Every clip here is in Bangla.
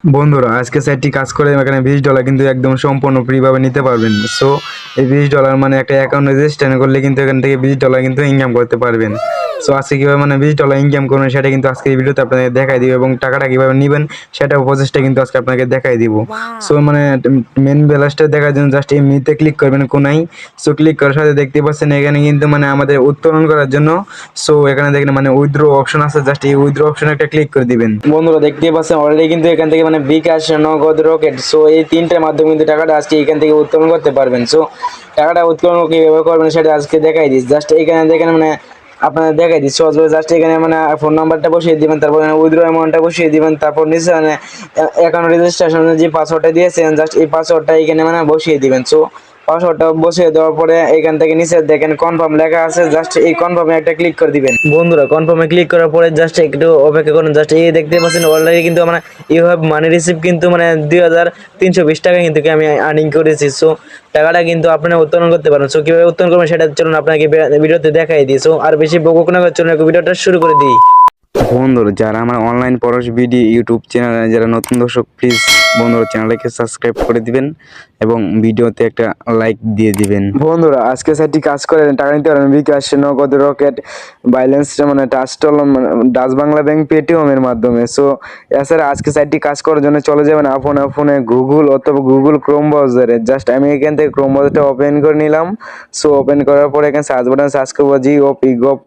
বন্ধুরা আজকে সাইটটি কাজ করে এখানে $20 কিন্তু একদম সম্পূর্ণ ফ্রি ভাবে নিতে পারবেন। সো এই $20 মানে একটা অ্যাকাউন্ট রেজিস্ট্রেশন করলে কিন্তু এখান থেকে $20 কিন্তু ইনকাম করতে পারবেন। সো আজকে কিভাবে মানে $20 ইনকাম করবেন সেটা কিন্তু আজকে এই ভিডিওতে আপনাদের দেখাই দিব এবং টাকাটা কিভাবে নেবেন সেটাও প্রসেসটা কিন্তু আজকে আপনাকে দেখাই দিব। সো মানে মেন ব্যালেন্সটা দেখার জন্য জাস্ট এই মিতে ক্লিক করবেন কোনায়। সো ক্লিক করার সাথে দেখতে পাচ্ছেন এখানে কিন্তু মানে আমাদের উত্তোলন করার জন্য সো এখানে দেখেন মানে উইথড্র অপশন আছে, জাস্ট এই উইথড্র অপশনে একটা ক্লিক করে দিবেন। বন্ধুরা দেখতেই পাচ্ছেন অলরেডি কিন্তু এখান থেকে মানে বিকাশ, নগদ, রকেট সো এই তিনটার মাধ্যমে কিন্তু টাকাটা আজকে এখান থেকে উত্তোলন করতে পারবেন। সো টাকাটা উত্তোলন কিভাবে করবেন সেটা আজকে দেখাই দিচ্ছি। জাস্ট এখানে দেখেন মানে আপনাদের দেখাই দিচ্ছি সহজভাবে। জাস্ট এখানে মানে ফোন নাম্বারটা বসিয়ে দিবেন, তারপর উইথড্র অ্যামাউন্টটা বসিয়ে দিবেন, তারপর নিচে মানে অ্যাকাউন্ট রেজিস্ট্রেশনের যে পাসওয়ার্ডটা দিয়েছেন জাস্ট এই পাসওয়ার্ডটা এখানে মানে বসিয়ে দিবেন। সো পাসওয়ার্ডটা বসিয়ে দেওয়ার পরে এখান থেকে নিচে দেখেন কনফার্ম লেখা আছে, জাস্ট এই কনফার্মে একটা ক্লিক করে দিবেন। বন্ধুরা কনফার্মে ক্লিক করার পরে জাস্ট একটু অপেক্ষা করুন। জাস্ট এই দেখতে পাচ্ছেন অলরেডি কিন্তু মানে ইউ হ্যাভ মানি রিসিভ কিন্তু মানে 2320 টাকা কিন্তু আমি আর্নিং করেছি। সো টাকাটা কিন্তু আপনারা উত্তোলন করতে পারেন। সো কিভাবে উত্তোলন করবেন সেটা চলুন আপনাকে ভিডিওতে দেখাই দিই। সো আর বেশি বকুক না করে চলুন ভিডিওটা শুরু করে দিই। বন্ধুরা যারা আমার অনলাইন পড়াশ বিডি ইউটিউব চ্যানেলে যারা নতুন দর্শক প্লিজ বন্ধুরা চ্যানেলটাকে সাবস্ক্রাইব করে দিবেন এবং ভিডিওতে একটা লাইক দিয়ে দিবেন। বন্ধুরা আজকে সাইটটি কাজ করে টাকা নিতে পারবেন বিকাশ, নগদ, রকেট, বাইলেন্স মানে টাস্টল, ডাচ বাংলা ব্যাংক, পেটিএম এর মাধ্যমে। সো এছাড়া আজকে সাইটটি কাজ করার জন্য চলে যাবেন আপনার ফোনে গুগল অথবা গুগল ক্রোম ব্রাউজারে। জাস্ট আমি এখান থেকে ক্রোম ব্রাউজারটা ওপেন করে নিলাম। সো ওপেন করার পরে এখানে সার্চ বাটন সার্চ করবো GOP gov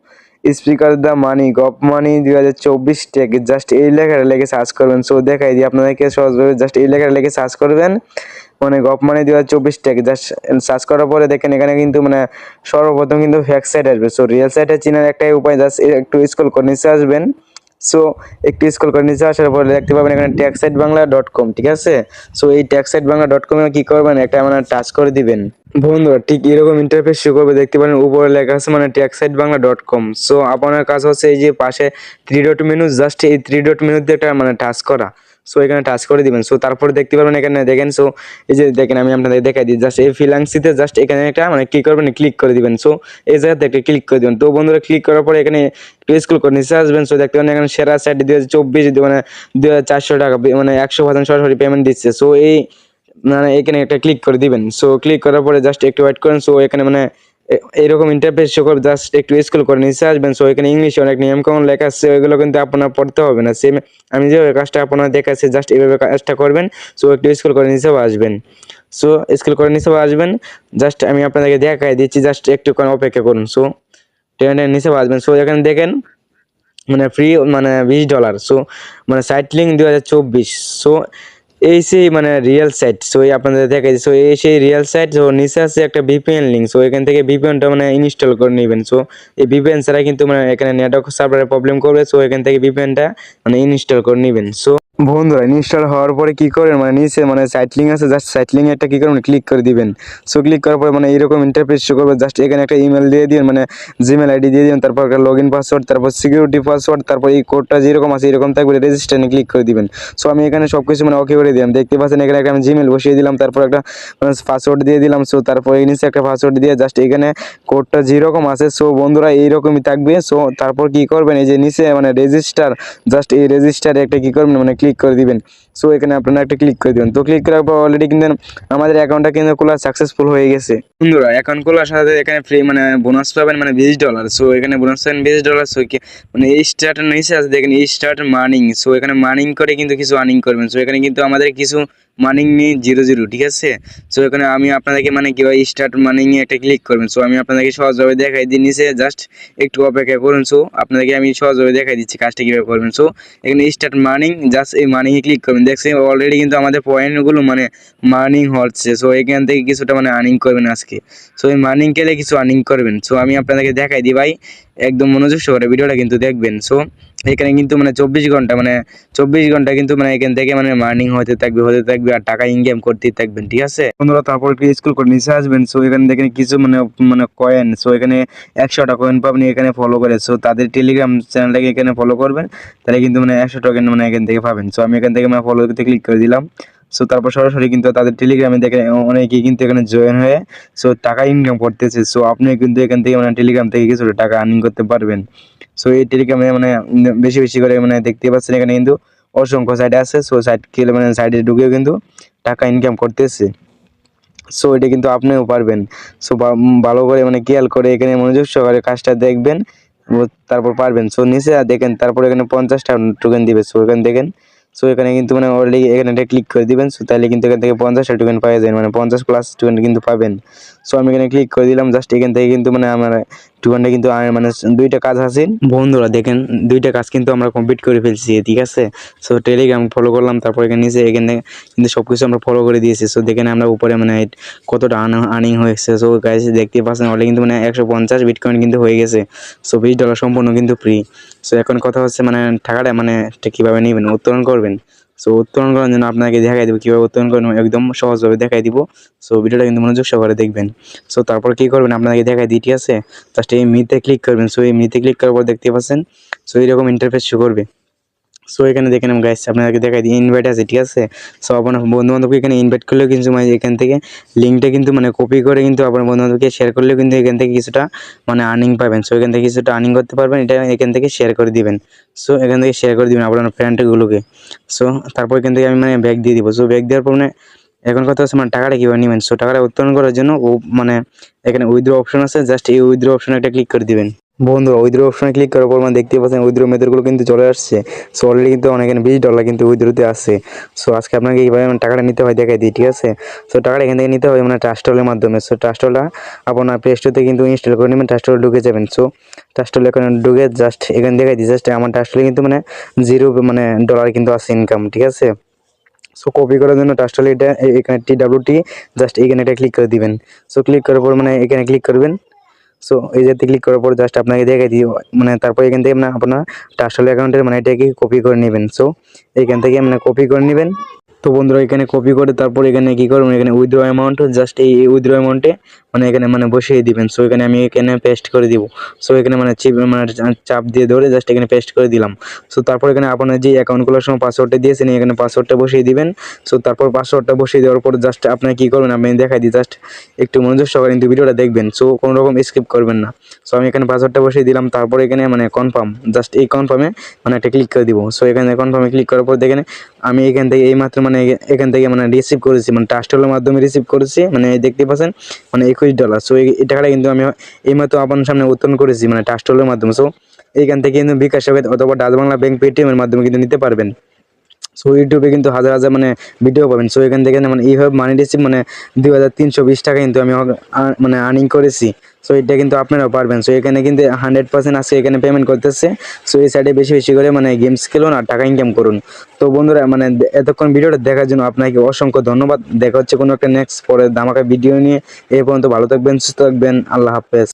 speaker the money gov money 2024 tech, just এই লেখাটা লিখে সার্চ করবেন। সো দেখাই দিই আপনাদেরকে সহজভাবে। জাস্ট এই লেখাটা লিখে সার্চ করবেন মানে gov money 2024 tech. Just search করার পরে দেখেন এখানে কিন্তু মানে সর্বপ্রথম কিন্তু ফ্যাক সাইট আসবে। সো রিয়েল সাইটে চেনার একটাই উপায়, জাস্ট একটু স্ক্রল করে নিচে আসবেন। সো একটু স্ক্রল করে নিচে আসার পরে দেখতে পাবেন এখানে ট্যাক্সাইটবাংলা.com, ঠিক আছে। সো এই ট্যাক্সাইটবাংলা.com এ কি করবেন একটা মানে টাচ করে দিবেন। বন্ধুরা ঠিক এরকম ইন্টারফেস শো করবে, দেখতে পারেন উপরে লেখা আছে মানে ট্যাক্সাইটবাংলা.com। সো আপনার কাজ হচ্ছে এই যে পাশে 3 ডট মেনু, জাস্ট এই 3 ডট মেনুতে একটা মানে টাচ করা। সো এখানে টাচ করে দিবেন। সো তারপরে দেখতে পারবেন এখানে দেখেন। সো এই যে দেখেন আমি আপনাদের দেখাই দিই। জাস্ট এই ফ্রিল্যান্সিতে জাস্ট এখানে একটা মানে কি করবেন ক্লিক করে দিবেন। সো এই জায়গাতে একটা ক্লিক করে দিবেন। তো বন্ধুরা ক্লিক করার পরে এখানে স্ক্রল করে নিচে আসবেন। সো দেখতে পাবেন এখানে সেরা সাইট 2024 মানে 2400 টাকা মানে 100% সরাসরি পেমেন্ট দিচ্ছে। সো এই মানে এখানে একটা ক্লিক করে দিবেন। সো ক্লিক করার পরে জাস্ট একটু ওয়েট করেন। সো এখানে মানে এরকম ইন্টারফেস শো করবে, জাস্ট একটু স্ক্রল করে নিচে আসবেন। সো এখানে ইংলিশে অনেক নিয়ম কানুন লেখা আছে, ওইগুলো কিন্তু আপনার পড়তে হবে না। সেম আমি যেভাবে কাজটা আপনার দেখাচ্ছি জাস্ট এইভাবে কাজটা করবেন। সো একটু স্ক্রল করে নিচেও আসবেন। সো স্ক্রল করে নিচেও আসবেন। জাস্ট আমি আপনাদেরকে দেখাই দিচ্ছি, জাস্ট একটুক্ষণ অপেক্ষা করুন। সো ট্রেনের নিচেও আসবেন। সো এখানে দেখেন মানে ফ্রি মানে $20। সো মানে সাইট লিঙ্ক 2024। সো এই সেই মানে রিয়েল সাইট। সো এই আপনাদের দেখাই। সো এই সেই রিয়েল সাইট। সো নিচে আছে একটা ভিপিএন লিঙ্ক। সো এখান থেকে ভিপিএনটা মানে ইনস্টল করে নেবেন। সো এই ভিপিএন ছাড়া কিন্তু মানে এখানে নেটওয়ার্ক সার্ভারে প্রবলেম করবে। সো এখান থেকে ভিপিএনটা মানে ইনস্টল করে নেবেন। সো বন্ধুরা ইনস্টল হওয়ার পরে কি করেন মানে নিচে মানে সাইট লিঙ্ক আছে, জাস্ট সাইট লিঙ্ক একটা কি করবেন ক্লিক করে দিবেন। সো ক্লিক করার পরে মানে এরকম ইন্টারফেস শো করবে। জাস্ট এখানে একটা ইমেল দিয়ে দিন মানে জিমেল আইডি দিয়ে দিন, তারপর একটা লগইন পাসওয়ার্ড, তারপর সিকিউরিটি পাসওয়ার্ড, তারপর এই কোডটা যেরকম আছে এরকম থাকবে রেজিস্টারে ক্লিক করে দিবেন। সো আমি এখানে সবকিছু মানে ওকে করে দিলাম। দেখতে পাচ্ছেন এখানে একটা আমি জিমেল বসিয়ে দিলাম, তারপর একটা পাসওয়ার্ড দিয়ে দিলাম। সো তারপর এই নিচে একটা পাসওয়ার্ড দিয়ে জাস্ট এখানে কোডটা যেরকম আছে সো বন্ধুরা এইরকমই থাকবে। সো তারপর কি করবেন এই যে নিচে মানে রেজিস্টার, জাস্ট এই রেজিস্টারে একটা কি করবেন মানে ক্লিক করে দিবেন। সো এখানে আপনারা একটা ক্লিক করে দিবেন। তো ক্লিক করার পর অলরেডি কিন্তু আমাদের অ্যাকাউন্টটা কিন্তু খোলা সাকসেসফুল হয়ে গেছে। বন্ধুরা অ্যাকাউন্ট খোলার সাথে এখানে ফ্রি মানে বোনাস পাবেন মানে $20। সো এখানে বোনাস পাবেন $20। সো মানে এই স্টার্টের নিচে আছে দেখেন এই স্টার্ট মার্নিং। সো এখানে মার্নিং করে কিন্তু কিছু আর্নিং করবেন। সো এখানে কিন্তু আমাদের কিছু মার্নিং নেই 0 ঠিক আছে। সো এখানে আমি আপনাদেরকে মানে কীভাবে স্টার্ট মার্নিং এ একটা ক্লিক করবেন। সো আমি আপনাদেরকে সহজভাবে দেখাই দিই নিচে, জাস্ট একটু অপেক্ষা করুন। সো আপনাদেরকে আমি সহজভাবে দেখাই দিচ্ছি কাজটা কীভাবে করবেন। সো এখানে স্টার্ট মার্নিং, জাস্ট এই মার্নিংয়ে ক্লিক করবেন। দেখছেন অলরেডি কিন্তু আমাদের পয়েন্টগুলো মানে মার্নিং হচ্ছে। সো এখান থেকে কিছুটা মানে আর্নিং করবেন আজকে। সো এই মার্নিং কেলে কিছু আর্নিং করবেন। সো আমি আপনাদেরকে দেখাই দিই ভাই, একদম মনোযোগ সহকারে ভিডিওটা কিন্তু দেখবেন। সো এখানে কিন্তু মানে 24 ঘন্টা কিন্তু মানে এখান থেকে মানে মার্নিং হতে থাকবে আর টাকা ইনকাম করতেই থাকবেন, ঠিক আছে বন্ধুরা। তারপর স্কুল করে নিচে আসবেন। সো এখানে দেখেন কিছু মানে মানে কয়েন। সো এখানে 100টা কয়েন পাবেন এখানে ফলো করে। সো তাদের টেলিগ্রাম চ্যানেলটাকে এখানে ফলো করবেন, তাহলে কিন্তু মানে 100 টোকেন মানে এখান থেকে পাবেন। সো আমি এখান থেকে মানে ফলো করতে ক্লিক করে দিলাম। সো তারপর সরাসরি কিন্তু তাদের টেলিগ্রামে দেখে অনেকেই কিন্তু এখানে জয়েন হয়ে সো টাকা ইনকাম করতেছে। সো আপনি কিন্তু এখান থেকে মানে টেলিগ্রাম থেকে কিছু টাকা আর্নিং করতে পারবেন। সো এই টেলিগ্রামে মানে বেশি বেশি করে মানে দেখতে পাচ্ছেন এখানে কিন্তু অসংখ্য সাইট আছে। সো সাইট মানে সাইটে ঢুকেও কিন্তু টাকা ইনকাম করতেছে। সো এটা কিন্তু আপনিও পারবেন। সো ভালো করে মানে খেয়াল করে এখানে মনোযোগ সহকারে কাজটা দেখবেন, তারপর পারবেন। সো নিচে দেখেন, তারপর এখানে 50টা টোকেন দিবে। সো এখানে দেখেন, সো এখানে কিন্তু মানে অলরেডি এখানে ক্লিক করে দিবেন। সো তাহলে কিন্তু এখান থেকে 50টা টোকেন পাওয়া যায়, মানে 50+ টোকেন কিন্তু পাবেন। সো আমি এখানে ক্লিক করে দিলাম। জাস্ট এখান থেকে কিন্তু মানে আমার টোকেনটা কিন্তু মানে 2টা কাজ আছে বন্ধুরা, দেখেন 2টা কাজ কিন্তু আমরা কমপ্লিট করে ফেলছি, ঠিক আছে। সো টেলিগ্রাম ফলো করলাম, তারপর এখানে নিচে এখানে কিন্তু সব কিছু আমরা ফলো করে দিয়েছি। সো দেখেন আমরা উপরে মানে কতটা আর্নিং হয়েছে। সো গাইস দেখতে পাচ্ছেন অলরেডি কিন্তু মানে 150 বিটকয়েন কিন্তু হয়ে গেছে। সো $20 সম্পূর্ণ কিন্তু ফ্রি। সো এখন কথা হচ্ছে মানে টাকাটা মানে কীভাবে নেবেন, উত্তোলন করবেন। সো উত্তোলন করার জন্য আপনাকে দেখাই দেবো কীভাবে উত্তোলন করবেন, একদম সহজভাবে দেখাই দিব। সো ভিডিওটা কিন্তু মনোযোগ সহকারে দেখবেন। সো তারপর কী করবেন আপনাকে দেখাই দিই, ঠিক আছে। জাস্ট এই মিতে ক্লিক করবেন। সো এই মিতে ক্লিক করার পর দেখতে পাচ্ছেন সো এইরকম ইন্টারফেস শো করবে। সো এখানে দেখেন গাইস আপনাদেরকে দেখাই দিই, ইনভাইট আছে, ঠিক আছে। সো আপনার বন্ধুবান্ধবকে এখানে ইনভাইট করলেও কিন্তু মানে এখান থেকে লিঙ্কটা কিন্তু মানে কপি করে কিন্তু আপনার বন্ধুবান্ধবকে শেয়ার করলেও কিন্তু এখান থেকে কিছুটা মানে আর্নিং পাবেন। সো এখান থেকে কিছুটা আর্নিং করতে পারবেন, এটা এখান থেকে শেয়ার করে দিবেন। সো এখান থেকে শেয়ার করে দিবেন আপনার ফ্রেন্ডগুলোকে। সো তারপর এখান থেকে আমি মানে ব্যাক দিয়ে দিব। সো ব্যাক দেওয়ার পর মানে এখন কথা হচ্ছে মানে টাকাটা কীভাবে নেবেন। সো টাকাটা উত্তোলন করার জন্য মানে এখানে উইথড্র অপশন আছে, জাস্ট এই উইথড্র অপশনে একটা ক্লিক করে দিবেন। বন্ধুরা উইথড্র অপশনে ক্লিক করার পর মানে দেখতে পাচ্ছেন উইথড্র মেথডগুলো কিন্তু চলে আসছে। সো অলরেডি কিন্তু অনেক $20 কিন্তু উইথড্রতে আসছে। সো আজকে আপনাকে এইভাবে টাকাটা নিতে হয় দেখাই দিই, ঠিক আছে। সো টাকাটা এখান থেকে নিতে হয় মানে ট্রাস্টওয়ালের মাধ্যমে। সো ট্রাস্টওয়ালটা আপনার প্লে স্টোর থেকে কিন্তু ইনস্টল করে নেবেন, ট্রাস্টওয়ালে ঢুকে যাবেন। সো ট্রাস্টওয়ালে এখানে ঢুকে জাস্ট এখানে দেখাই দিই, জাস্ট আমার ট্রাস্টওয়ালে কিন্তু মানে 0 মানে ডলার কিন্তু আছে ইনকাম, ঠিক আছে। সো কপি করার জন্য ট্রাস্টওয়ালে এটা এখানে TWT জাস্ট এখানে এটা ক্লিক করে দিবেন। সো ক্লিক করার পর মানে এখানে ক্লিক করবেন। সো এই যাতে ক্লিক করার পর জাস্ট আপনাকে দেখাই দিই, মানে তারপর এখান থেকে মানে আপনার ট্রাস্টওয়ালে অ্যাকাউন্টের মানে এটাকে কপি করে নেবেন। সো এখান থেকে মানে কপি করে নেবেন। তো বন্ধুরা এখানে কপি করে তারপর এখানে কী করবেন, এখানে উইথড্র অ্যামাউন্ট জাস্ট এই উইথড্র অ্যামাউন্টে মানে এখানে মানে বসিয়ে দিবেন। সো এখানে আমি এখানে পেস্ট করে দিব। সো এখানে মানে মানে চাপ দিয়ে ধরে জাস্ট এখানে পেস্ট করে দিলাম। সো তারপর এখানে আপনার যে অ্যাকাউন্টগুলোর সময় পাসওয়ার্ডটা দিয়েছেন এখানে পাসওয়ার্ডটা বসিয়ে দিবেন। সো তারপর পাসওয়ার্ডটা বসিয়ে দেওয়ার পর জাস্ট আপনার কী করবেন আমি দেখাই দিই, জাস্ট একটু মনোযোগ সহকারে কিন্তু ভিডিওটা দেখবেন। সো কোনো রকম স্কিপ করবেন না। সো আমি এখানে পাসওয়ার্ডটা বসিয়ে দিলাম, তারপর এখানে মানে কনফার্ম জাস্ট এই কনফার্মে মানে একটা ক্লিক করে দিব। সো এখানে কনফার্মে ক্লিক করার পর দেখেন আমি এখান থেকে এইমাত্র মানে এখান থেকে মানে রিসিভ করেছি, মানে ট্রাস্টওয়ালের মাধ্যমে রিসিভ করেছি, মানে দেখতে পাচ্ছেন মানে $21। সো এই টাকাটা কিন্তু আমি এইমাত্র আপনার সামনে উত্তোলন করেছি মানে ট্রাস্টওয়ালের মাধ্যমে। সো এইখান থেকে কিন্তু বিকাশ অথবা ডাচ বাংলা ব্যাংক পেটিএমের মাধ্যমে কিন্তু নিতে পারবেন। সো ইউটিউবে কিন্তু হাজার হাজার মানে ভিডিও পাবেন। সো এখান থেকে মানে এইভাবে মানি রিসিভ মানে 2320 টাকা কিন্তু আমি মানে আর্নিং করেছি। সো এটা কিন্তু আপনারাও পারবেন। সো এখানে কিন্তু 100% আজকে এখানে পেমেন্ট করতেছে। সো এই সাইডে বেশি বেশি করে মানে গেমস খেলুন আর টাকা ইনকাম করুন। তো বন্ধুরা মানে এতক্ষণ ভিডিওটা দেখার জন্য আপনাকে অসংখ্য ধন্যবাদ। দেখা হচ্ছে কোনো একটা নেক্সট পরে ধামাকা ভিডিও নিয়ে। এই পর্যন্ত ভালো থাকবেন, সুস্থ থাকবেন, আল্লাহ হাফেজ।